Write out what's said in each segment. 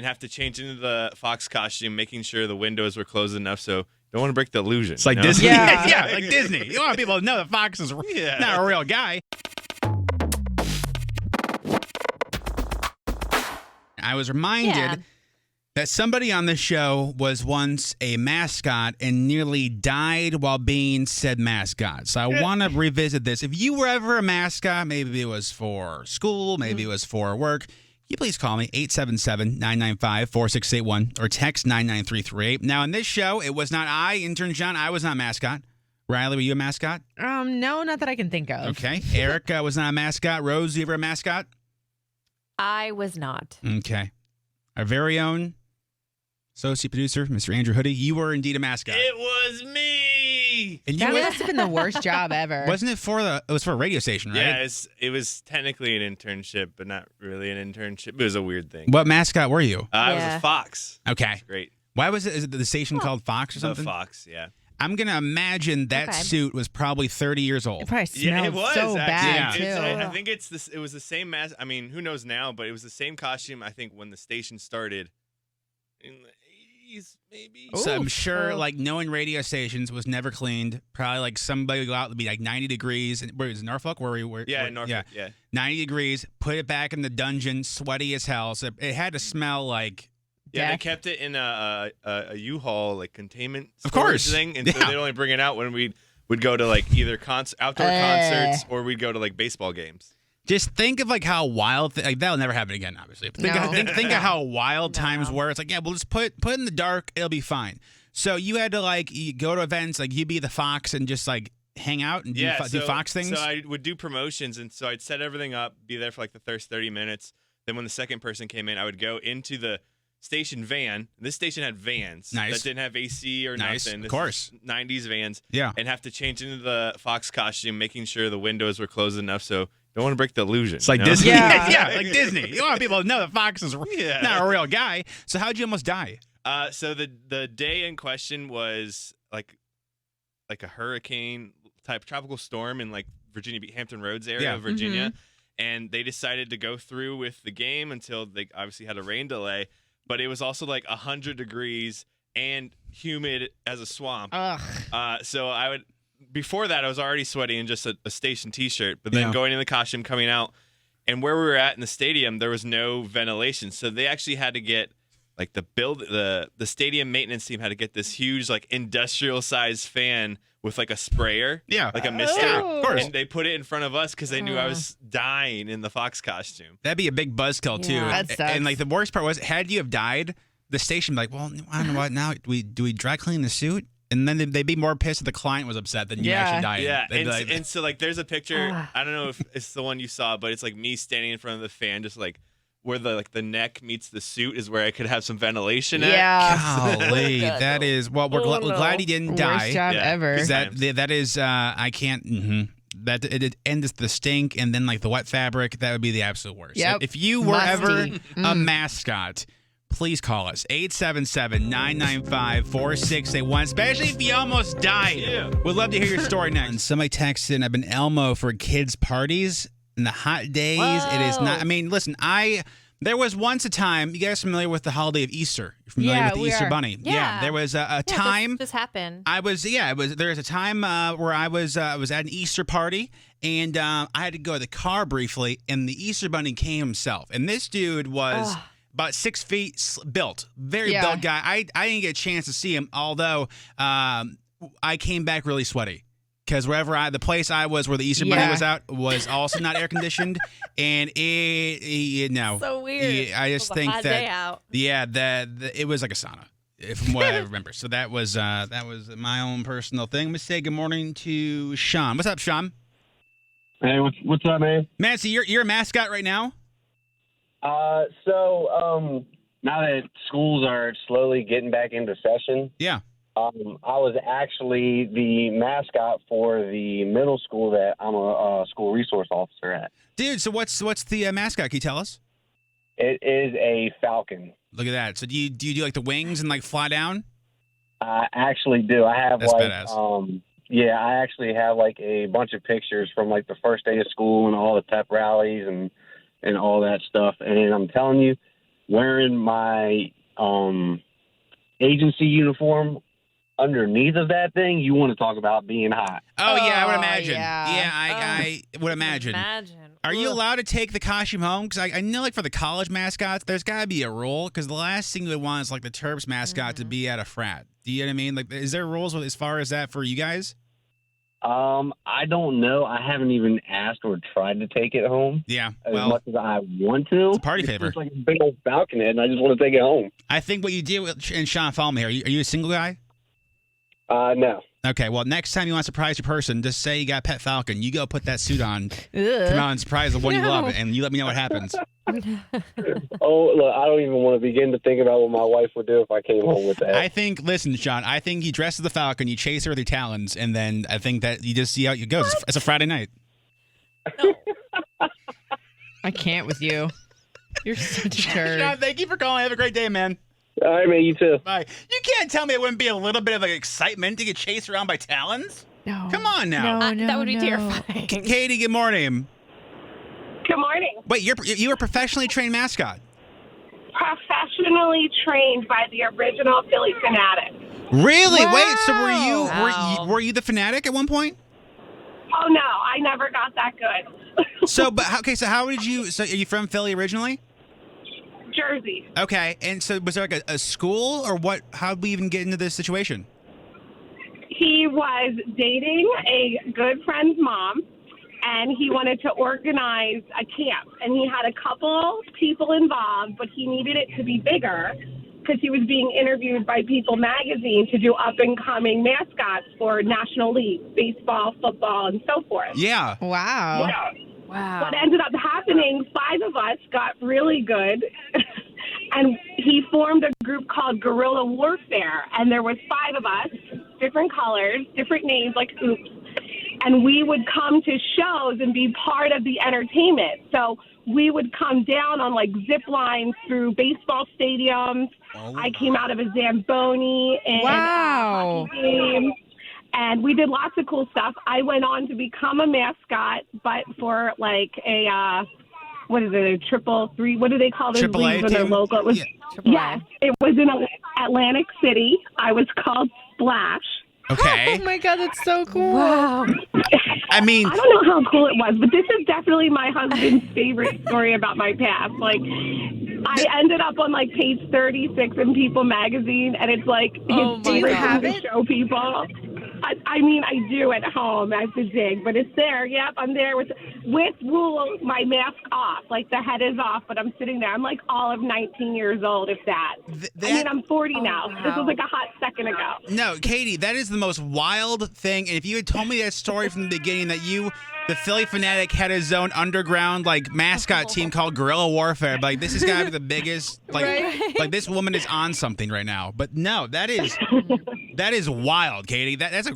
and have to change into the fox costume, making sure the windows were closed enough so don't want to break the illusion. It's like you know? Disney. Yeah. Yeah, like Disney. You want people to know that Fox is not a real guy. I was reminded that somebody on the show was once a mascot and nearly died while being said mascot. So I want to revisit this. If you were ever a mascot, maybe it was for school, maybe it was for work, you please call me 877-995-4681 or text 99338. Now, in this show, it was not I, Intern John. I was not a mascot. Riley, were you a mascot? No, not that I can think of. Okay. Eric was not a mascot. Rose, you ever a mascot? I was not. Okay. Our very own associate producer, Mr. Andrew Hoody, you were indeed a mascot. It was me. And That must have been the worst job ever. Wasn't it it was for a radio station, right? Yeah, it was technically an internship, but not really an internship. It was a weird thing. What mascot were you? I was a fox. Okay. Great. Why was it? Is it the station called Fox or something? The fox, yeah. I'm going to imagine that suit was probably 30 years old. It probably smelled it was, so bad, actually. too. I think it was the same mask. I mean, who knows now, but it was the same costume, I think, when the station started in the 80s, maybe. So I'm sure, like, knowing radio stations was never cleaned. Probably, like, somebody would go out and be, like, 90 degrees. Where was it, Norfolk? Yeah, in Norfolk, yeah. 90 degrees, put it back in the dungeon, sweaty as hell. So it had to smell like... Yeah, they kept it in a U-Haul like containment storage thing, and so they'd only bring it out when we would go to like either outdoor concerts or we'd go to like baseball games. Just think of like how wild that'll never happen again, obviously. Think of how wild times were. It's like, yeah, we'll just put it in the dark, it'll be fine. So you had to like you go to events, like you be the fox and just like hang out and do fox things. So I would do promotions, and so I'd set everything up, be there for like the first 30 minutes. Then when the second person came in, I would go into the station van. This station had vans that didn't have AC or nothing. Of course. 90s vans. Yeah. And have to change into the fox costume, making sure the windows were closed enough so don't want to break the illusion. It's like Disney. Yeah, like Disney. You want people to know that Fox is not a real guy. So how'd you almost die? So the day in question was like a hurricane type tropical storm in like Virginia Beach, Hampton Roads area of Virginia. Mm-hmm. And they decided to go through with the game until they obviously had a rain delay. But it was also like 100 degrees and humid as a swamp. So before that, I was already sweaty in just a station T-shirt. But then going in the costume, coming out, and where we were at in the stadium, there was no ventilation. So they actually had to get like the stadium maintenance team had to get this huge like industrial sized fan with like a sprayer, like a mister, of course. And they put it in front of us because they knew I was dying in the fox costume. That'd be a big buzzkill too. That sucks. And like the worst part was, had you have died, the station would be like, well, I don't know what now. Do we dry clean the suit? And then they'd be more pissed that the client was upset than you actually dying. Yeah, and so like there's a picture. I don't know if it's the one you saw, but it's like me standing in front of the fan, just like where the neck meets the suit is where I could have some ventilation at. Golly, that is we're glad he didn't die. Worst job ever. That is I can't. That it ends the stink and then like the wet fabric. That would be the absolute worst. Yep. If you were ever a mascot, please call us 877-995-4681. Especially if you almost died. Yeah. We'd love to hear your story next. And somebody texted in, I've been Elmo for kids' parties. In the hot days, it is not. I mean, listen, there was once a time. You guys familiar with the holiday of Easter? You're familiar with the Easter Bunny? Yeah. There was a time. This happened. There was a time where I was at an Easter party, and I had to go to the car briefly, and the Easter Bunny came himself, and this dude was about 6 feet built, very built guy. I didn't get a chance to see him, although I came back really sweaty. Because the place I was where the Easter Bunny was out was also not air conditioned, and so weird. I just think hot day out. It was like a sauna, from what I remember. So that was my own personal thing. Let me say good morning to Sean. What's up, Sean? Hey, what's up, man? Man, so you're a mascot right now? So now that schools are slowly getting back into session, I was actually the mascot for the middle school that I'm a school resource officer at. Dude, so what's the mascot? Can you tell us? It is a falcon. Look at that. So do you do like the wings and like fly down? I actually do. I have badass. I actually have like a bunch of pictures from like the first day of school and all the pep rallies and all that stuff. And I'm telling you, wearing my agency uniform underneath of that thing, you want to talk about being hot. Oh, yeah, I would imagine. Yeah. I would imagine. Are you allowed to take the costume home? Because I know, like, for the college mascots, there's got to be a rule. Because the last thing we want is, like, the Terps mascot to be at a frat. Do you know what I mean? Like, is there rules as far as that for you guys? I don't know. I haven't even asked or tried to take it home. Yeah, as much as I want to. It's a party favor. It's like a big old falcon head, and I just want to take it home. I think what you do, and Sean, follow me here. Are you a single guy? No. Okay, well, next time you want to surprise your person, just say you got a pet falcon. You go put that suit on, Ugh. come out and surprise the one you love, and you let me know what happens. Oh, look, I don't even want to begin to think about what my wife would do if I came home with that. Listen, Sean, I think you dress as the falcon, you chase her with your talons, and then I think that you just see how it goes. What? It's a Friday night. No. I can't with you. You're such a turd. Sean, thank you for calling. Have a great day, man. All right, man, you too. Bye. You can't tell me it wouldn't be a little bit of like excitement to get chased around by talons? No. Come on now. No, that would be no. terrifying. Katie, good morning. Good morning. Wait, you're a professionally trained mascot. Professionally trained by the original Philly Fanatic. Really? Wow. Wait, so Wow. were you the fanatic at one point? Oh, no, I never got that good. So how did you? So are you from Philly originally? Jersey. Okay, and so was there like a school or what? How did we even get into this situation? He was dating a good friend's mom, and he wanted to organize a camp. And he had a couple people involved, but he needed it to be bigger because he was being interviewed by People magazine to do up-and-coming mascots for National League, baseball, football, and so forth. Yeah. Wow. Yeah. Wow. What ended up happening, 5 of us got really good, and he formed a group called Guerrilla Warfare, and there was 5 of us, different colors, different names, like Oops, and we would come to shows and be part of the entertainment. So we would come down on, like, zip lines through baseball stadiums. Oh. I came out of a Zamboni and Wow. hockey game. And we did lots of cool stuff. I went on to become a mascot, but for like a, what is it, a triple three? What do they call those AAA leagues when their team? logo? It was, yes, it was in Atlantic City. I was called Splash. Okay. Oh my God, that's so cool. Wow. I mean, I don't know how cool it was, but this is definitely my husband's favorite story about my past. Like, I ended up on like page 36 in People magazine, and it's like his Oh my favorite God. thing to show people. I mean, I do at home. I have to dig, but it's there. Yep, I'm there with wool, my mask off. Like, the head is off, but I'm sitting there. I'm like all of 19 years old, if that. I mean, I'm 40 now. wow. This was like a hot second ago. no, Katie, that is the most wild thing. And if you had told me that story from the beginning, that the Philly Fanatic had his own underground like mascot team called Guerrilla Warfare, like this has got to be the biggest. Like this woman is on something right now. But no, that is wild, Katie. That's a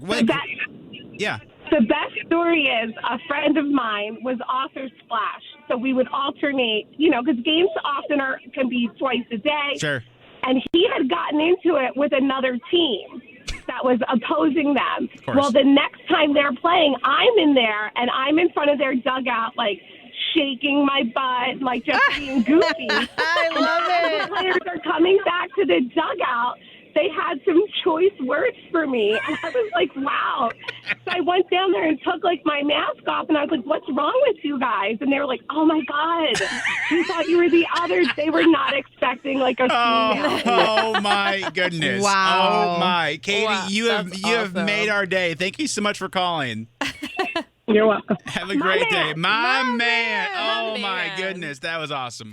yeah. The best story is a friend of mine was author Splash. So we would alternate, because games often can be twice a day. Sure. And he had gotten into it with another team that was opposing them. Well, the next time they're playing, I'm in there, and I'm in front of their dugout, like, shaking my butt, like, just being goofy. I love it. The players are coming back to the dugout. They had some choice words for me. And I was like, wow. So I went down there and took, like, my mask off, and I was like, what's wrong with you guys? And they were like, oh, my God. We thought you were the others. They were not expecting, like, a female. Oh my goodness. Wow. Oh my. Katie, Wow, you have awesome. made our day. Thank you so much for calling. You're welcome. Have a great day. My man. My Oh my man. goodness. That was awesome.